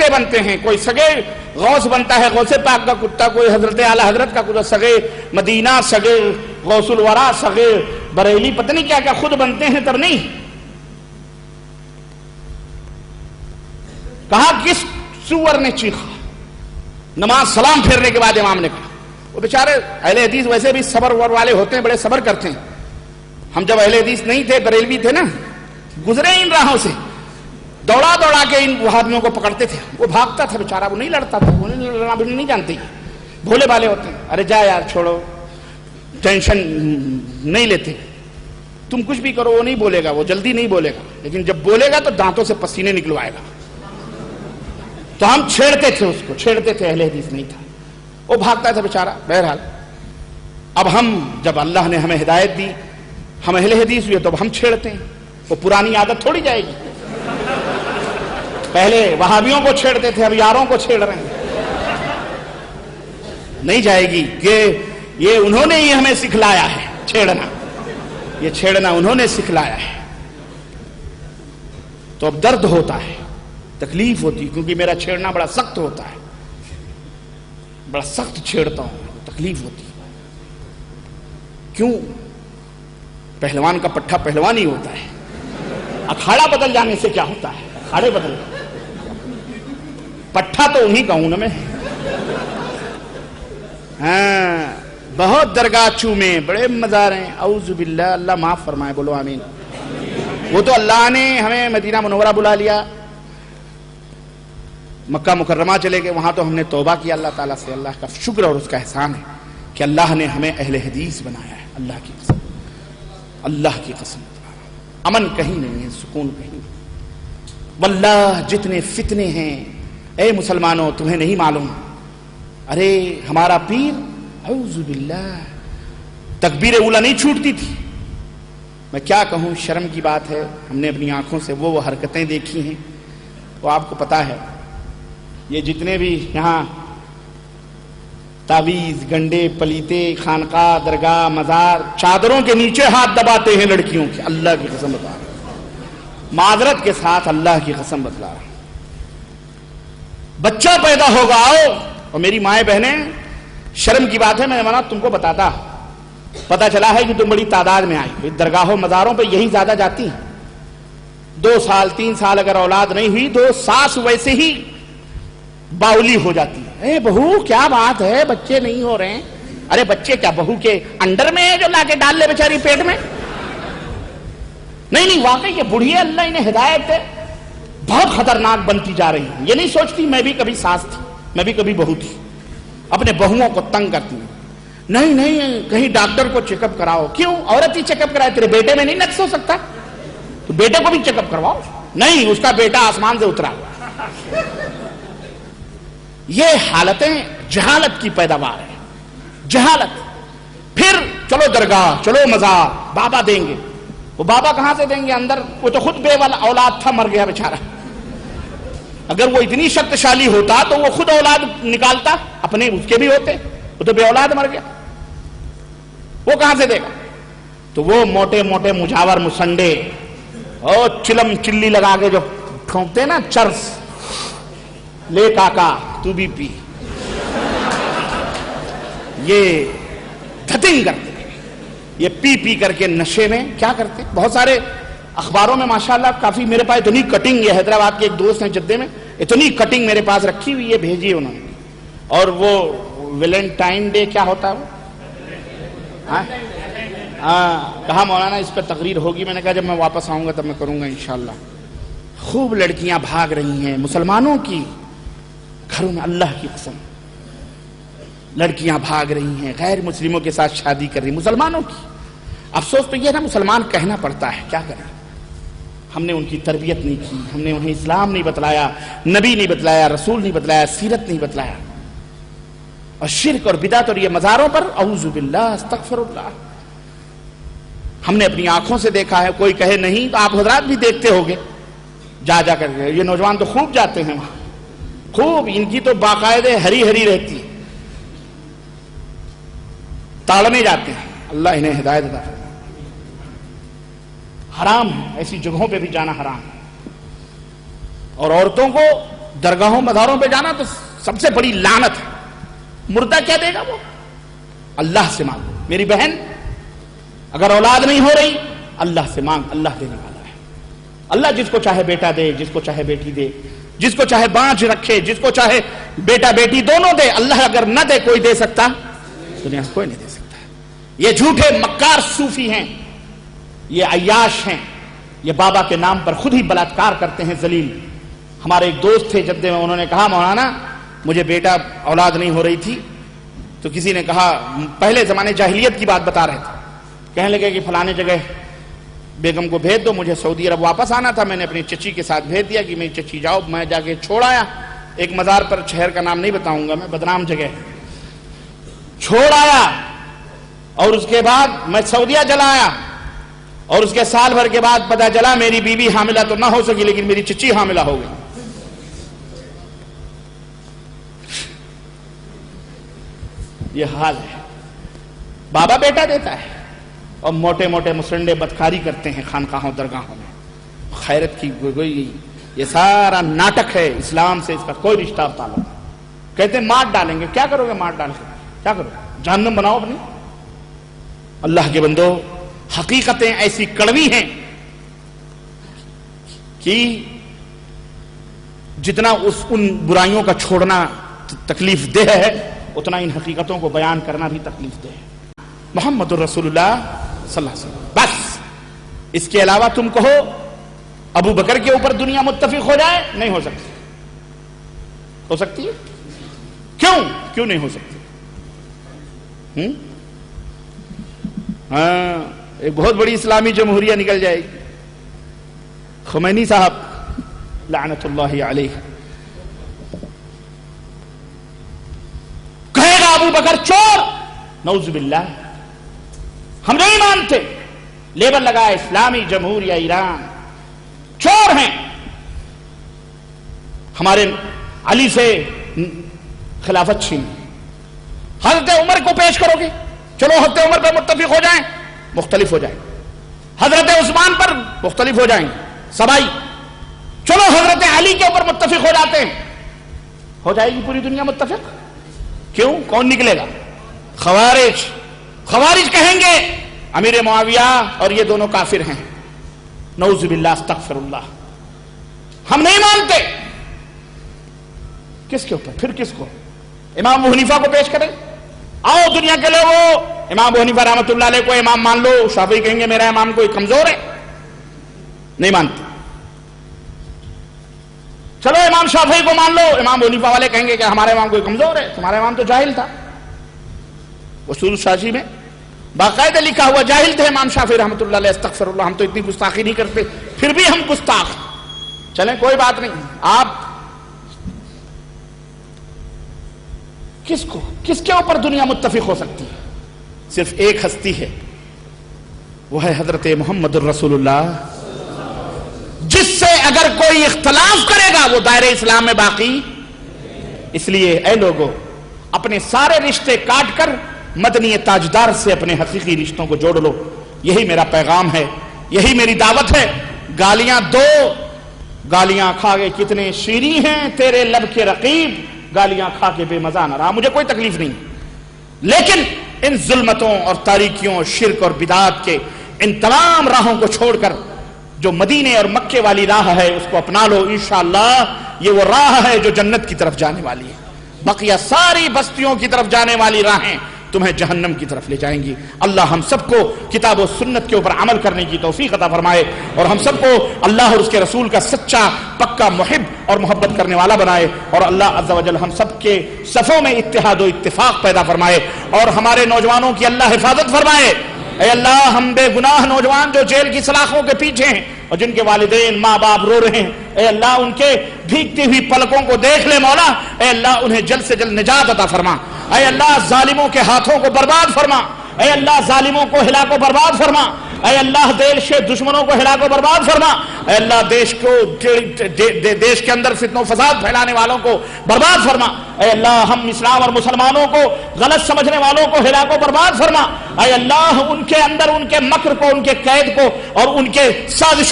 کتے بنتے ہیں، کوئی سگے غوث بنتا ہے، غوث پاک کا کتا، کوئی حضرت اعلیٰ حضرت کا کتا، سگے مدینہ، سگے غوث الورا، سگے بریلی، پتہ نہیں کیا کیا خود بنتے ہیں، تب نہیں کہا کس سور نے چیخا؟ نماز سلام پھیرنے کے بعد امام نے کہا. وہ بیچارے اہل حدیث ویسے بھی صبر والے ہوتے ہیں، بڑے صبر کرتے ہیں. ہم جب اہل حدیث نہیں تھے، بریلوی تھے نا، گزرے ان راہوں سے، دوڑا دوڑا کے ان وہابیوں کو پکڑتے تھے. وہ بھاگتا تھا بیچارہ، وہ نہیں لڑتا تھا، وہ لڑنا بھی نہیں جانتے، بھولے بالے ہوتے ہیں. ارے جا یار چھوڑو، ٹینشن نہیں لیتے، تم کچھ بھی کرو وہ نہیں بولے گا، وہ جلدی نہیں بولے گا، لیکن جب بولے گا تو دانتوں سے پسینے نکلوائے گا. تو ہم چھیڑتے تھے اس کو، چھیڑتے تھے، اہل حدیث نہیں تھا، وہ بھاگتا تھا بیچارہ. بہرحال اب ہم جب اللہ نے ہمیں ہدایت دی، ہم اہل حدیث ہوئے، تو اب ہم چھیڑتے ہیں. وہ پرانی عادت تھوڑی جائے گی. پہلے وہابیوں کو چھیڑتے تھے، اب یاروں کو چھیڑ رہے ہیں، نہیں جائے گی. کہ یہ انہوں نے ہی ہمیں سکھلایا ہے چھیڑنا، یہ چھیڑنا انہوں نے سکھلایا ہے. تو اب درد ہوتا ہے، تکلیف ہوتی، کیونکہ میرا چھیڑنا بڑا سخت ہوتا ہے، بڑا سخت چھیڑتا ہوں، تکلیف ہوتی. کیوں؟ پہلوان کا پٹھا پہلوان ہی ہوتا ہے. اکھاڑا بدل جانے سے کیا ہوتا ہے؟ اکھاڑے بدل، پٹھا تو انہی کا ہوں نا میں. ہاں، بہت درگاہ چومے، بڑے مزار ہیں، اعوذ باللہ، اللہ معاف فرمائے، بولو آمین. وہ تو اللہ نے ہمیں مدینہ منورہ بلا لیا، مکہ مکرمہ چلے گئے، وہاں تو ہم نے توبہ کیا اللہ تعالیٰ سے. اللہ کا شکر اور اس کا احسان ہے کہ اللہ نے ہمیں اہل حدیث بنایا ہے. اللہ کی قسم، اللہ کی قسم، امن کہیں نہیں ہے، سکون کہیں نہیں. واللہ جتنے فتنے ہیں اے مسلمانوں تمہیں نہیں معلوم. ارے ہمارا پیر، اعوذ باللہ، تکبیر اولیٰ نہیں چھوٹتی تھی. میں کیا کہوں، شرم کی بات ہے، ہم نے اپنی آنکھوں سے وہ حرکتیں دیکھی ہیں. وہ آپ کو پتا ہے، یہ جتنے بھی یہاں تعویذ، گنڈے، پلیتے، خانقاہ، درگاہ، مزار، چادروں کے نیچے ہاتھ دباتے ہیں لڑکیوں کے، اللہ کی قسم بتا رہا ہوں، معذرت کے ساتھ اللہ کی قسم بتلا رہا ہوں. بچہ پیدا ہوگا، آؤ. اور میری مائیں بہنیں، شرم کی بات ہے، میں نے تم کو بتاتا، پتا چلا ہے کہ تم بڑی تعداد میں آئی. درگاہوں مزاروں پہ یہی زیادہ جاتی ہیں. 2 سال 3 سال اگر اولاد نہیں ہوئی تو ساس ویسے ہی باولی ہو جاتی ہے. اے بہو کیا بات ہے، بچے نہیں ہو رہے ہیں. ارے بچے کیا بہو کے انڈر میں ہے جو لا کے ڈال لے بیچاری پیٹ میں؟ نہیں نہیں، واقعی یہ بڑھیا، اللہ انہیں ہدایت ہے، بہت خطرناک بنتی جا رہی ہیں. یہ نہیں سوچتی میں بھی کبھی ساس تھی، میں بھی کبھی بہو تھی، اپنے بہوؤں کو تنگ کرتی ہوں. نہیں نہیں، کہیں ڈاکٹر کو چیک اپ کراؤ. کیوں؟ عورت ہی چیک اپ کرائے، تیرے بیٹے میں نہیں نقص ہو سکتا؟ تو بیٹے کو بھی چیک اپ کرواؤ. نہیں، اس کا بیٹا آسمان سے اترا. یہ حالتیں جہالت کی پیداوار ہے، جہالت. پھر چلو درگاہ، چلو مزار، بابا دیں گے. وہ بابا کہاں سے دیں گے اندر؟ وہ تو خود بے والا اولاد تھا، مر گیا بیچارہ. اگر وہ اتنی شکتشالی ہوتا تو وہ خود اولاد نکالتا، اپنے اس کے بھی ہوتے. وہ تو بے اولاد مر گیا، وہ کہاں سے دے گا؟ تو وہ موٹے موٹے مجاور مسنڈے اور چلم چلی لگا کے جو ٹھونکتے نا چرس، لے کاکا تو بھی پی، یہ دھتنگ کرتے ہیں. یہ پی پی کر کے نشے میں کیا کرتے ہیں. بہت سارے اخباروں میں ماشاءاللہ کافی میرے پاس اتنی کٹنگ، یہ حیدرآباد کے ایک دوست ہیں جدے میں، اتنی کٹنگ میرے پاس رکھی ہوئی ہے، بھیجی ہے انہوں نے. اور وہ ویلنٹائن ڈے کیا ہوتا ہے وہ؟ ہاں، کہا مولانا اس پہ تقریر ہوگی. میں نے کہا جب میں واپس آؤں گا تب میں کروں گا انشاءاللہ. خوب لڑکیاں بھاگ رہی ہیں مسلمانوں کی گھروں میں، اللہ کی قسم لڑکیاں بھاگ رہی ہیں، غیر مسلموں کے ساتھ شادی کر رہی ہیں، مسلمانوں کی. افسوس تو یہ نا، مسلمان کہنا پڑتا ہے، کیا کریں. ہم نے ان کی تربیت نہیں کی، ہم نے انہیں اسلام نہیں بتلایا، نبی نہیں بتلایا، رسول نہیں بتلایا، سیرت نہیں بتلایا. اور شرک اور بدعت اور یہ مزاروں پر، اعوذ باللہ، استغفر اللہ، ہم نے اپنی آنکھوں سے دیکھا ہے. کوئی کہے نہیں تو آپ حضرات بھی دیکھتے ہوگے جا جا کر کے. یہ نوجوان تو خوب جاتے ہیں وہاں، خوب، ان کی تو باقاعدہ ہری ہری رہتی ہے، تاڑنے جاتے ہیں. اللہ انہیں ہدایت عطا فرمائے. حرام ہے، ایسی جگہوں پہ بھی جانا حرام ہے. اور عورتوں کو درگاہوں مزاروں پہ جانا تو سب سے بڑی لعنت ہے. مردہ کیا دے گا وہ؟ اللہ سے مانگو. میری بہن اگر اولاد نہیں ہو رہی اللہ سے مانگ, اللہ دینے والا ہے. اللہ جس کو چاہے بیٹا دے, جس کو چاہے بیٹی دے, جس کو چاہے بانجھ رکھے, جس کو چاہے بیٹا بیٹی دونوں دے. اللہ اگر نہ دے کوئی دے سکتا؟ دنیا سے کوئی نہیں دے سکتا. یہ جھوٹے مکار صوفی ہیں, یہ عیاش ہیں, یہ بابا کے نام پر خود ہی بلاತ್کار کرتے ہیں ذلیل. ہمارے ایک دوست تھے جدے میں, انہوں نے کہا مولانا مجھے بیٹا اولاد نہیں ہو رہی تھی, تو کسی نے کہا, پہلے زمانے جاہلیت کی بات بتا رہے تھے, کہنے لگے کہ فلانے جگہ بیگم کو بھیج دو, مجھے سعودی عرب واپس آنا تھا. میں نے اپنی چچی کے ساتھ بھیج دیا کہ میری چچی جاؤ. میں جا کے چھوڑ آیا ایک مزار پر, شہر کا نام نہیں بتاؤں گا میں, بدنام جگہ ہے, چھوڑ آیا. اور اس کے بعد میں سعودیہ چلا آیا, اور اس کے سال بھر کے بعد پتہ چلا میری بیوی حاملہ تو نہ ہو سکی لیکن میری چچی حاملہ ہو گئی. یہ حال ہے. بابا بیٹا دیتا ہے اور موٹے موٹے مسرنڈے بدکاری کرتے ہیں خانقاہوں درگاہوں میں. خیرت کی گوئی یہ سارا ناٹک ہے, اسلام سے اس کا کوئی رشتہ اور تعلق نہیں. کہتے ہیں مار ڈالیں گے. کیا کرو گے مار ڈال کے؟ کیا کرو گے؟ جہنم بناؤ اپنی. اللہ کے بندو, حقیقتیں ایسی کڑوی ہیں کہ جتنا ان برائیوں کا چھوڑنا تکلیف دہ ہے اتنا ان حقیقتوں کو بیان کرنا بھی تکلیف دہ ہے. محمد الرسول اللہ صلی اللہ علیہ وسلم بس. اس کے علاوہ تم کہو ابو بکر کے اوپر دنیا متفق ہو جائے, نہیں ہو سکتی. ہو سکتی ہے؟ کیوں نہیں ہو سکتی؟ ہاں, ایک بہت بڑی اسلامی جمہوریہ نکل جائے گی. خمینی صاحب لعنت اللہ علیہ کہے گا ابو بکر چور, نعوذ باللہ. ہم نہیں مانتے. لیبل لگا اسلامی جمہوریہ ایران, چور ہیں. ہمارے علی سے خلافت چھین. حضرت عمر کو پیش کرو گے, چلو حضرت عمر پر متفق ہو جائیں, مختلف ہو جائیں. حضرت عثمان پر مختلف ہو جائیں, سبائی. چلو حضرت علی کے اوپر متفق ہو جاتے ہیں, ہو جائے گی پوری دنیا متفق. کیوں؟ کون نکلے گا؟ خوارج. خوارج کہیں گے امیر معاویہ اور یہ دونوں کافر ہیں, نعوذ باللہ, استغفر اللہ. ہم نہیں مانتے. کس کے اوپر؟ پھر کس کو؟ امام ابو حنیفہ کو پیش کریں. آؤ دنیا کے لوگوں, امام ابو حنیفہ رحمۃ اللہ علیہ کو امام مان لو. شافعی کہیں گے میرا امام کوئی کمزور ہے, نہیں مانتے. چلو امام شافعی کو مان لو. امام ابو حنیفہ والے کہیں گے کہ ہمارا امام کوئی کمزور ہے, تمہارا امام تو جاہل تھا. اصول شاشی میں باقاعدہ لکھا ہوا جاہل تھے امام شافعی رحمۃ اللہ علیہ. استغفر اللہ, ہم تو اتنی گستاخی نہیں کرتے, پھر بھی ہم گستاخ. چلیں کوئی بات نہیں. آپ کس کے اوپر دنیا متفق ہو سکتی ہے؟ صرف ایک ہستی ہے, وہ ہے حضرت محمد الرسول اللہ, جس سے اگر کوئی اختلاف کرے گا وہ دائرہ اسلام میں باقی. اس لیے اے لوگو, اپنے سارے رشتے کاٹ کر مدنی تاجدار سے اپنے حقیقی رشتوں کو جوڑ لو. یہی میرا پیغام ہے, یہی میری دعوت ہے. گالیاں دو, گالیاں کھا کے کتنے شیریں ہیں تیرے لب کے رقیب, گالیاں کھا کے بے مزہ نہ رہا, مجھے کوئی تکلیف نہیں. لیکن ان ظلمتوں اور تاریکیوں, شرک اور بدعات کے ان تمام راہوں کو چھوڑ کر جو مدینے اور مکے والی راہ ہے اس کو اپنا لو. انشاءاللہ یہ وہ راہ ہے جو جنت کی طرف جانے والی ہے. بقیہ ساری بستیوں کی طرف جانے والی راہیں تمہیں جہنم کی طرف لے جائیں گی. اللہ ہم سب کو کتاب و سنت کے اوپر عمل کرنے کی توفیق عطا فرمائے, اور ہم سب کو اللہ اور اس کے رسول کا سچا پکا محب اور محبت کرنے والا بنائے, اور اللہ عز و جل ہم سب کے صفوں میں اتحاد و اتفاق پیدا فرمائے, اور ہمارے نوجوانوں کی اللہ حفاظت فرمائے. اے اللہ, ہم بے گناہ نوجوان جو جیل کی سلاخوں کے پیچھے ہیں اور جن کے والدین ماں باپ رو رہے ہیں, اے اللہ ان کے بھیگتی ہوئی پلکوں کو دیکھ لے مولا. اے اللہ انہیں جلد سے جلد نجات عطا فرما. اے اللہ ظالموں کے ہاتھوں کو برباد فرما. اے اللہ ظالموں کو ہلاک و برباد فرما. اے اللہ دیش کے دشمنوں کو ہلاک و برباد فرما. اے اللہ دیش کے اندر فتنہ و فساد پھیلانے والوں کو برباد فرما. اے اللہ ہم اسلام اور مسلمانوں کو غلط سمجھنے والوں کو ہلاک و برباد فرما. اے اللہ ان کے اندر ان کے مکر کو, ان کے قید کو اور ان کے سازشوں